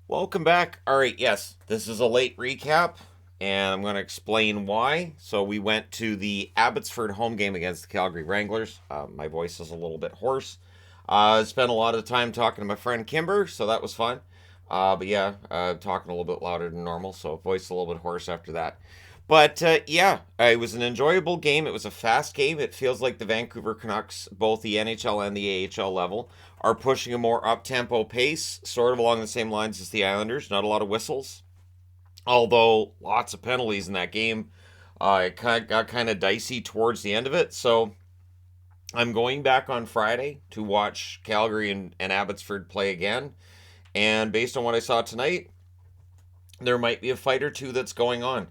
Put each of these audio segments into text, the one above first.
Welcome back. All right, yes, this is a late recap, and I'm going to explain why. So, we went to the Abbotsford home game against the Calgary Wranglers. My voice is a little bit hoarse. I spent a lot of time talking to my friend Kimber, so that was fun. Talking a little bit louder than normal, so voice a little bit hoarse after that. But it was an enjoyable game. It was a fast game. It feels like the Vancouver Canucks, both the NHL and the AHL level, are pushing a more up-tempo pace, sort of along the same lines as the Islanders. Not a lot of whistles, although lots of penalties in that game. It got kind of dicey towards the end of it. So I'm going back on Friday to watch Calgary and Abbotsford play again. And based on what I saw tonight, there might be a fight or two that's going on.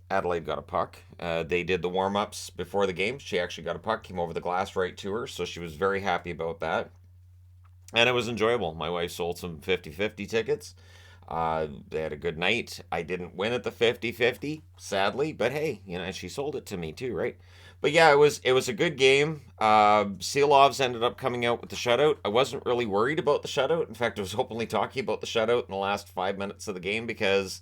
Adelaide got a puck. They did the warm ups before the game. She actually got a puck, came over the glass right to her, so she was very happy about that. And it was enjoyable. My wife sold some 50-50 tickets. They had a good night. I didn't win at the 50-50, sadly, but hey, she sold it to me too, right? But yeah, it was a good game. Seelovs ended up coming out with the shutout. I wasn't really worried about the shutout. In fact, I was openly talking about the shutout in the last 5 minutes of the game because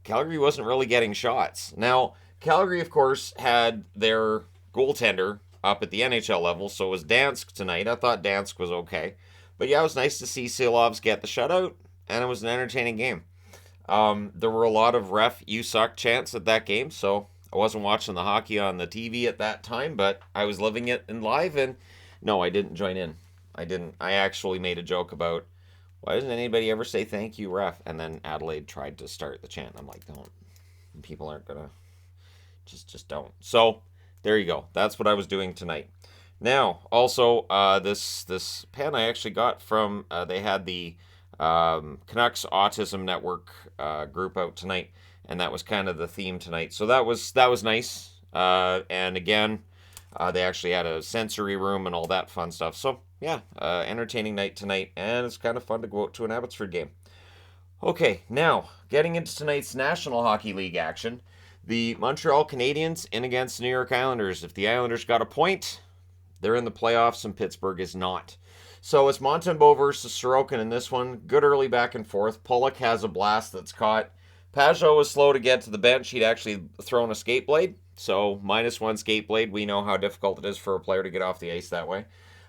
Calgary wasn't really getting shots. Now, Calgary, of course, had their goaltender up at the NHL level, so it was Dansk tonight. I thought Dansk was okay. But yeah, it was nice to see Seelovs get the shutout, and it was an entertaining game. There were a lot of ref you suck chants at that game, so I wasn't watching the hockey on the TV at that time, but I was living it in live, and no, I didn't join in. I didn't. I actually made a joke about why doesn't anybody ever say thank you, ref? And then Adelaide tried to start the chant. I'm like, don't. People aren't gonna just don't. So there you go. That's what I was doing tonight. Now, also, this pen I actually got from they had the Canucks Autism Network group out tonight, and that was kind of the theme tonight. So that was nice. And again, they actually had a sensory room and all that fun stuff. So yeah, entertaining night tonight, and it's kind of fun to go out to an Abbotsford game. Okay, now getting into tonight's National Hockey League action. The Montreal Canadiens in against the New York Islanders. If the Islanders got a point, they're in the playoffs and Pittsburgh is not. So it's Montembeault versus Sorokin in this one. Good early back and forth. Pollock has a blast that's caught. Pajot was slow to get to the bench. He'd actually thrown a skate blade. So -1 skate blade. We know how difficult it is for a player to get off the ice that way.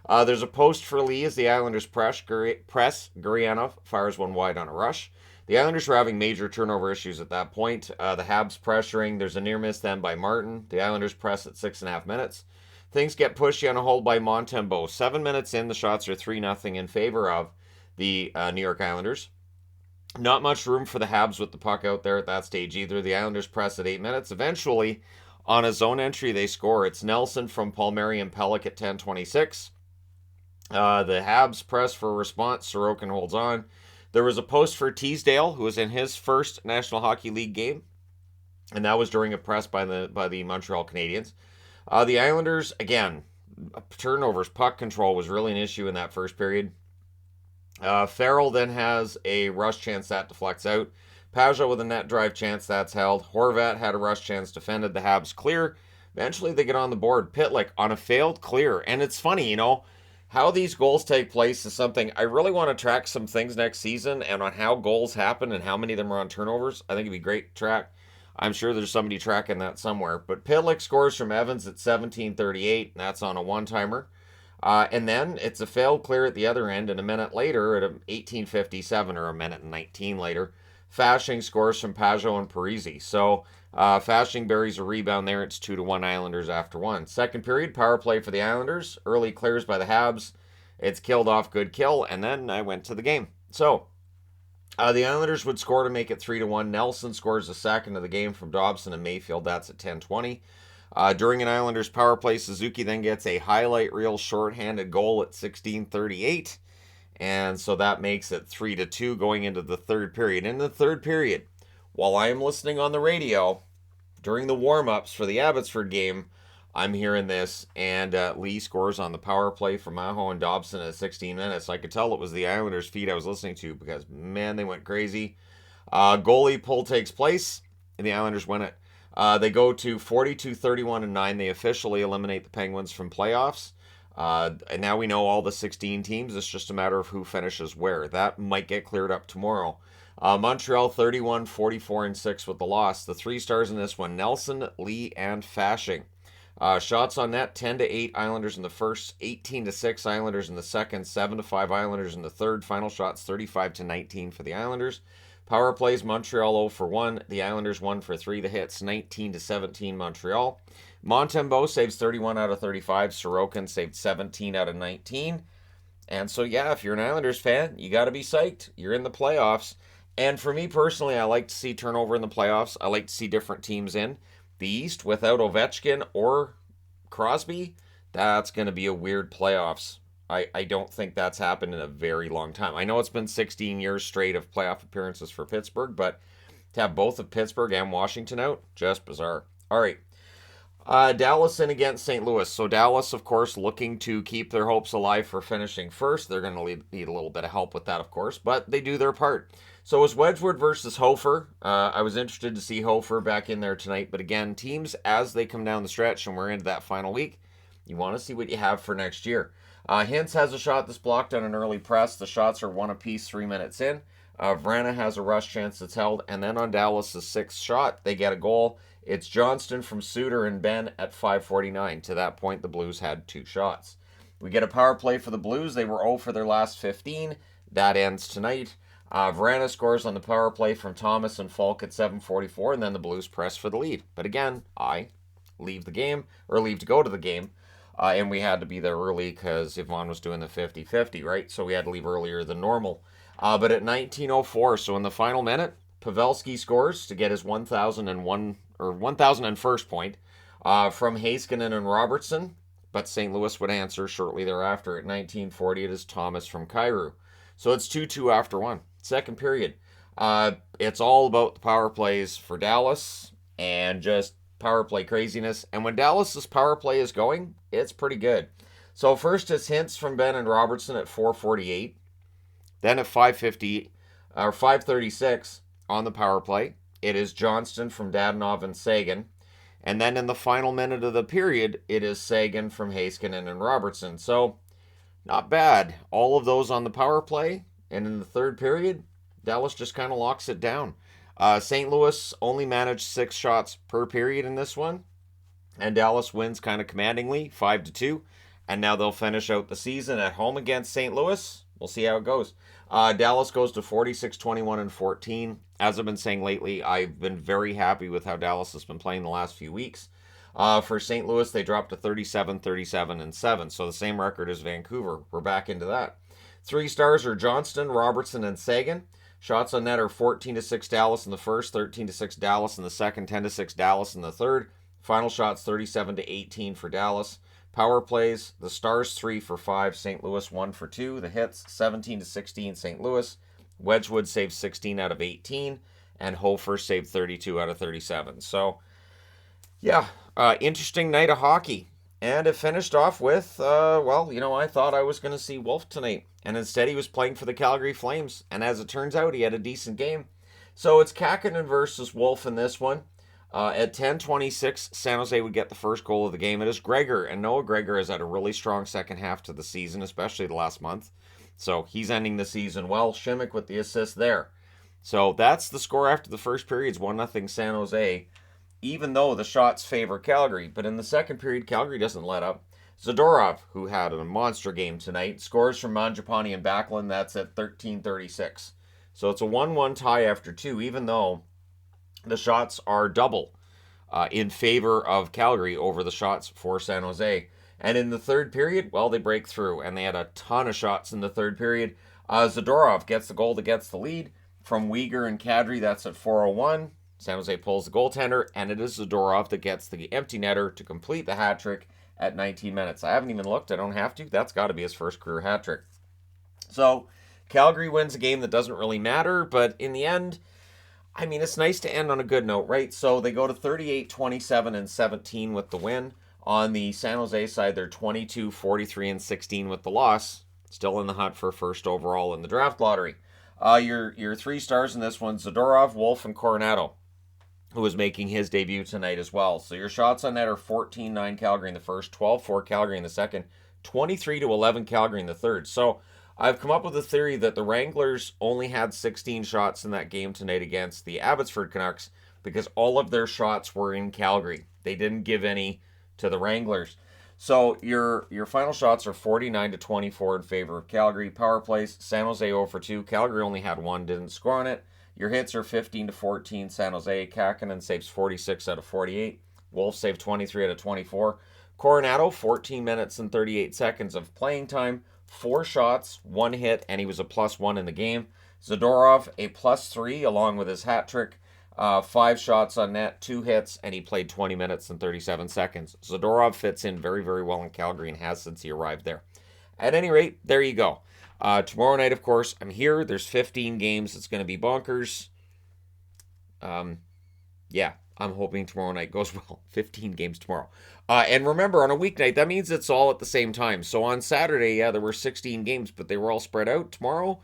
There's a post for Lee as the Islanders press. Gurianov fires one wide on a rush. The Islanders were having major turnover issues at that point. The Habs pressuring. There's a near miss then by Martin. The Islanders press at 6.5 minutes. Things get pushy on a hold by Montembeault. 7 minutes in, the shots are 3-0 in favor of the New York Islanders. Not much room for the Habs with the puck out there at that stage either. The Islanders press at 8 minutes. Eventually, on a zone entry, they score. It's Nelson from Palmieri and Pellick at 10:26. The Habs press for a response. Sorokin holds on. There was a post for Teasdale, who was in his first National Hockey League game, and that was during a press by the Montreal Canadiens. The Islanders, again, turnovers, puck control was really an issue in that first period. Farrell then has a rush chance that deflects out. Pajot with a net drive chance that's held. Horvat had a rush chance defended. The Habs clear. Eventually they get on the board. Pitlick on a failed clear. And it's funny, how these goals take place is something I really want to track some things next season and on how goals happen and how many of them are on turnovers. I think it'd be great to track. I'm sure there's somebody tracking that somewhere. But Pitlick scores from Evans at 17:38, and that's on a one-timer. And then it's a failed clear at the other end, and a minute later, at 18:57 or a minute and 19 later, Fashing scores from Pajot and Parisi. So Fashing buries a rebound there. It's 2-1 Islanders after one. Second period, power play for the Islanders. Early clears by the Habs. It's killed off, good kill, and then I went to the game. So the Islanders would score to make it 3-1. Nelson scores the second of the game from Dobson and Mayfield. That's at 10:20. During an Islanders power play, Suzuki then gets a highlight reel shorthanded goal at 16:38. And so that makes it 3-2 going into the third period. In the third period, while I am listening on the radio during the warm-ups for the Abbotsford game, I'm hearing this, and Lee scores on the power play from Aho and Dobson at 16 minutes. I could tell it was the Islanders' feed I was listening to because, man, they went crazy. Goalie pull takes place, and the Islanders win it. They go to 42-31-9. They officially eliminate the Penguins from playoffs. And now we know all the 16 teams. It's just a matter of who finishes where. That might get cleared up tomorrow. Montreal 31, 44, and 6 with the loss. The 3 stars in this one, Nelson, Lee, and Fashing. Shots on net, 10-8 Islanders in the first, 18-6 Islanders in the second, 7-5 Islanders in the third. Final shots, 35-19 for the Islanders. Power plays, Montreal 0 for 1. The Islanders 1 for 3. The hits, 19-17 Montreal. Montembeault saves 31 out of 35. Sorokin saved 17 out of 19. And so, yeah, if you're an Islanders fan, you got to be psyched. You're in the playoffs. And for me personally, I like to see turnover in the playoffs. I like to see different teams in. The East, without Ovechkin or Crosby, that's going to be a weird playoffs. I don't think that's happened in a very long time. I know it's been 16 years straight of playoff appearances for Pittsburgh, but to have both of Pittsburgh and Washington out, just bizarre. All right. Dallas in against St. Louis. So Dallas, of course, looking to keep their hopes alive for finishing first. They're going to need a little bit of help with that, of course, but they do their part. So it was Wedgwood versus Hofer. I was interested to see Hofer back in there tonight, but again, teams, as they come down the stretch and we're into that final week, you want to see what you have for next year. Hintz has a shot that's blocked on an early press. The shots are 1 apiece 3 minutes in. Vrana has a rush chance that's held, and then on Dallas' 6th shot, they get a goal. It's Johnston from Suter and Ben at 5:49. To that point, the Blues had 2 shots. We get a power play for the Blues. They were 0 for their last 15. That ends tonight. Vrana scores on the power play from Thomas and Falk at 7:44, and then the Blues press for the lead. But again, I leave to go to the game. And we had to be there early because Yvonne was doing the 50-50, right? So we had to leave earlier than normal. But at 19:04, so in the final minute, Pavelski scores to get his 1,001st point from Heiskanen and Robertson. But St. Louis would answer shortly thereafter. At 19:40, it is Thomas from Kyrou. So it's 2-2 after 1. Second period. It's all about the power plays for Dallas and just power play craziness. And when Dallas's power play is going, it's pretty good. So first it's Hintz from Ben and Robertson at 4:48. Then at 5:36 on the power play, it is Johnston from Dadonov and Sagan. And then in the final minute of the period, it is Sagan from Heiskanen and Robertson. So not bad. All of those on the power play. And in the third period, Dallas just kind of locks it down. St. Louis only managed 6 shots per period in this one. And Dallas wins kind of commandingly, 5-2. And now they'll finish out the season at home against St. Louis. We'll see how it goes. Dallas goes to 46, 21, and 14. As I've been saying lately, I've been very happy with how Dallas has been playing the last few weeks. For St. Louis, they dropped to 37, 37, and 7. So the same record as Vancouver. We're back into that. 3 stars are Johnston, Robertson, and Sagan. Shots on net are 14-6 Dallas in the first, 13-6 Dallas in the second, 10-6 Dallas in the third. Final shots 37-18 for Dallas. Power plays, the Stars 3 for 5, St. Louis 1 for 2. The hits 17-16 St. Louis. Wedgwood saved 16 out of 18, and Hofer saved 32 out of 37. So, yeah, interesting night of hockey. And it finished off with, I thought I was going to see Wolf tonight. And instead he was playing for the Calgary Flames. And as it turns out, he had a decent game. So it's Kakkonen versus Wolf in this one. At 10:26, San Jose would get the first goal of the game. It is Gregor. And Noah Gregor has had a really strong second half to the season, especially the last month. So he's ending the season well. Shimmick with the assist there. So that's the score after the first period. It's 1-0 San Jose, even though the shots favor Calgary. But in the second period, Calgary doesn't let up. Zadorov, who had a monster game tonight, scores from Mangiapane and Backlund. That's at 13:36. So it's a 1-1 tie after 2, even though the shots are double in favor of Calgary over the shots for San Jose. And in the third period, well, they break through, and they had a ton of shots in the third period. Zadorov gets the goal that gets the lead from Uyghur and Kadri. That's at 4:01. San Jose pulls the goaltender, and it is Zadorov that gets the empty netter to complete the hat trick at 19 minutes. I haven't even looked. I don't have to. That's got to be his first career hat trick. So Calgary wins a game that doesn't really matter, but in the end, I mean, it's nice to end on a good note, right? So they go to 38, 27, and 17 with the win. On the San Jose side, they're 22, 43, and 16 with the loss. Still in the hunt for first overall in the draft lottery. Your 3 stars in this one, Zadorov, Wolf, and Coronado, who is making his debut tonight as well. So your shots on net are 14-9 Calgary in the first, 12-4 Calgary in the second, 23-11 Calgary in the third. So I've come up with a theory that the Wranglers only had 16 shots in that game tonight against the Abbotsford Canucks because all of their shots were in Calgary. They didn't give any to the Wranglers. So your final shots are 49-24 in favor of Calgary. Power plays, San Jose 0 for 2. Calgary only had one, didn't score on it. Your hits are 15-14 San Jose. Kakkonen saves 46 out of 48. Wolves save 23 out of 24. Coronado, 14 minutes and 38 seconds of playing time. 4 shots, 1 hit, and he was a +1 in the game. Zadorov, a +3 along with his hat trick. 5 shots on net, 2 hits, and he played 20 minutes and 37 seconds. Zadorov fits in very, very well in Calgary and has since he arrived there. At any rate, there you go. Tomorrow night, of course, I'm here. There's 15 games. It's going to be bonkers. Yeah, I'm hoping tomorrow night goes well. 15 games tomorrow. And remember, on a weeknight, that means it's all at the same time. So on Saturday, yeah, there were 16 games, but they were all spread out. Tomorrow,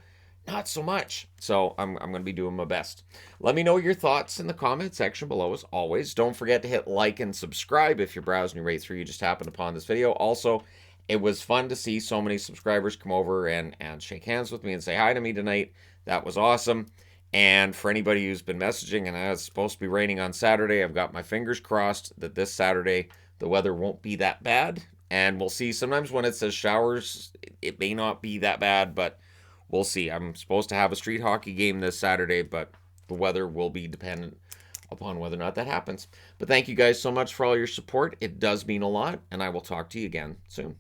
not so much. So I'm going to be doing my best. Let me know your thoughts in the comment section below, as always. Don't forget to hit like and subscribe if you're browsing your way through. You just happened upon this video. Also, it was fun to see so many subscribers come over and shake hands with me and say hi to me tonight. That was awesome. And for anybody who's been messaging, and it's supposed to be raining on Saturday, I've got my fingers crossed that this Saturday the weather won't be that bad. And we'll see. Sometimes when it says showers, it may not be that bad, but we'll see. I'm supposed to have a street hockey game this Saturday, but the weather will be dependent upon whether or not that happens. But thank you guys so much for all your support. It does mean a lot, and I will talk to you again soon.